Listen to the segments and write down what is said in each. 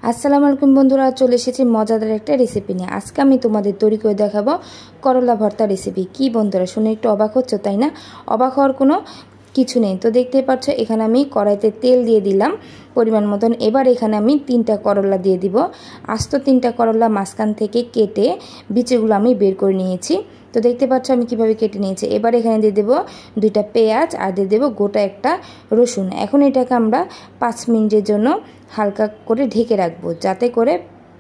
আসসালামু আলাইকুম বন্ধুরা, চলে এসেছি মজাদার একটা রেসিপি নিয়ে। আজকে আমি তোমাদের তৈরি করে দেখাবো করলা ভর্তা রেসিপি। কি বন্ধুরা, শুনে একটু অবাক হচ্ছ তাই না? অবাক হওয়ার কোনো কিছু নেই। তো দেখতেই পাচ্ছ এখানে আমি কড়াইতে তেল দিয়ে দিলাম পরিমাণ মতন। এবার এখানে আমি 3টা করলা দিয়ে দিব। আস্ত 3টা করলা মাঝখান থেকে কেটে বিচিগুলো আমি বের করে নিয়েছি। তো দেখতে পাচ্ছ আমি কিভাবে কেটে নিয়েছি। এবার এখানে দিয়ে দেবো 2টা পেঁয়াজ আর দিয়ে দেবো গোটা একটা রসুন। এখন এটাকে আমরা 5 মিনিটের জন্য হালকা করে ঢেকে রাখবো, যাতে করে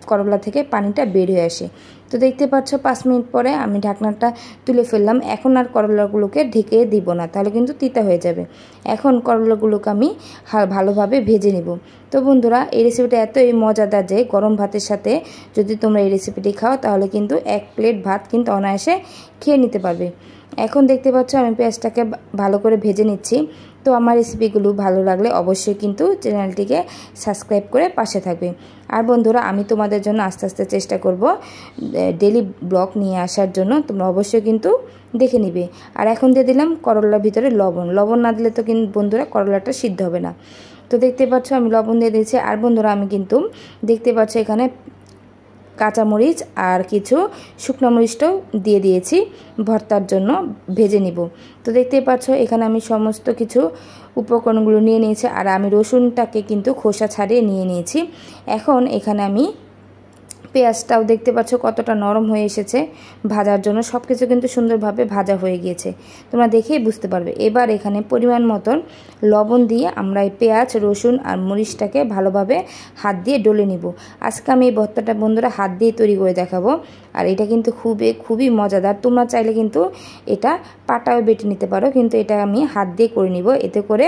করলা থেকে পানিটা বের হয়ে আসে। তো দেখতে পাচ্ছ 5 মিনিট পরে আমি ঢাকনাটা তুলে ফেললাম। এখন আর করলাগুলোকে ঢেকে দিব না, তাহলে কিন্তু তিতা হয়ে যাবে। এখন করলাগুলোকে আমি ভালোভাবে ভেজে নেব। তো বন্ধুরা, এই রেসিপিটা এতই মজাদার যে গরম ভাতের সাথে যদি তোমরা এই রেসিপিটি খাও তাহলে কিন্তু 1 প্লেট ভাত কিন্তু অনায়াসে খেয়ে নিতে পারবে। এখন দেখতে পাচ্ছ আমি পেঁয়াজটাকে ভালো করে ভেজে নিচ্ছি। তো আমার রেসিপিগুলো ভালো লাগলে অবশ্যই কিন্তু চ্যানেলটিকে সাবস্ক্রাইব করে পাশে থাকবে। আর বন্ধুরা, আমি তোমাদের জন্য আস্তে আস্তে চেষ্টা করব ডেইলি ব্লগ নিয়ে আসার জন্য। তোমরা অবশ্যই কিন্তু দেখে নিবে। আর এখন দিয়ে দিলাম করলার ভিতরে লবণ না দিলে তো কিন্তু বন্ধুরা করলাটা সিদ্ধ হবে না। তো দেখতে পাচ্ছ আমি লবণ দিয়ে দিয়েছি। আর বন্ধুরা, আমি কিন্তু দেখতে পাচ্ছ এখানে কাঁচামরিচ আর কিছু শুকনো মরিচটাও দিয়ে দিয়েছি ভর্তার জন্য, ভেজে নিব। তো দেখতেই পাচ্ছ এখানে আমি সমস্ত কিছু উপকরণগুলো নিয়ে নিয়েছি। আর আমি রসুনটাকে কিন্তু খোসা ছাড়িয়ে নিয়ে নিয়েছি। এখন এখানে আমি পেঁয়াজটাও দেখতে পাচ্ছ কতটা নরম হয়ে এসেছে ভাজার জন্য। সব কিছু কিন্তু সুন্দরভাবে ভাজা হয়ে গিয়েছে, তোমরা দেখেই বুঝতে পারবে। এবার এখানে পরিমাণ মতন লবণ দিয়ে আমরা এই পেঁয়াজ, রসুন আর মরিচটাকে ভালোভাবে হাত দিয়ে ডলে নিব। আজকে আমি এই ভর্তাটা বন্ধুরা হাত দিয়ে তৈরি করে দেখাবো। আর এটা কিন্তু খুবই মজাদার। তোমরা চাইলে কিন্তু এটা পাটাও বেটে নিতে পারো, কিন্তু এটা আমি হাত দিয়ে করে নিব। এতে করে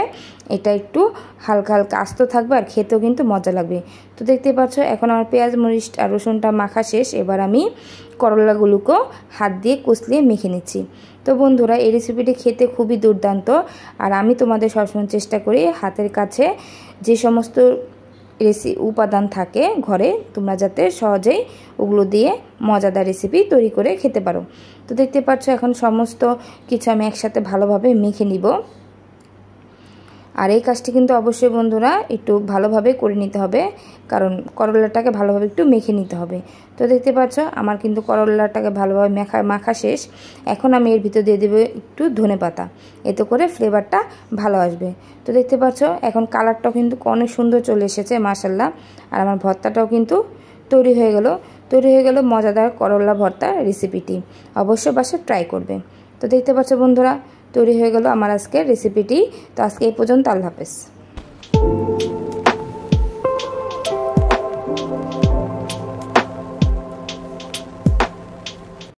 এটা একটু হালকা হালকা আস্ত থাকবে আর খেতেও কিন্তু মজা লাগবে। তো দেখতে পাচ্ছ এখন আমার পেঁয়াজ, মরিচ আর রসুনটা মাখা শেষ। এবার আমি করলাগুলোকেও হাত দিয়ে কষলিয়ে মেখে নিচ্ছি। তো বন্ধুরা, এই রেসিপিটি খেতে খুবই দুর্দান্ত। আর আমি তোমাদের সবসময় চেষ্টা করি হাতের কাছে যে সমস্ত উপাদান থাকে ঘরে, তোমরা যাতে সহজেই ওগুলো দিয়ে মজাদার রেসিপি তৈরি করে খেতে পারো। তো দেখতে পাচ্ছ এখন সমস্ত কিছু আমি একসাথে ভালোভাবে মেখে নিব। আর এই কাজটি কিন্তু অবশ্যই বন্ধুরা একটু ভালোভাবে করে নিতে হবে, কারণ করলাটাকে ভালোভাবে একটু মেখে নিতে হবে। তো দেখতে পাচ্ছ আমার কিন্তু করলাটাকে ভালোভাবে মাখা শেষ। এখন আমি এর ভিতর দিয়ে দেবো একটু ধনেপাতা, এতে করে ফ্লেভারটা ভালো আসবে। তো দেখতে পাচ্ছ এখন কালারটাও কিন্তু অনেক সুন্দর চলে এসেছে মাশাআল্লাহ। আর আমার ভর্তাটাও কিন্তু তৈরি হয়ে গেল মজাদার করলা ভর্তা রেসিপিটি। অবশ্যই বাসায় ট্রাই করবে। তো দেখতে পাচ্ছ বন্ধুরা, তৈরি হয়ে গেল আমার আজকের রেসিপিটি। তো আজকে এই পর্যন্ত, আল্লাহ হাফেজ।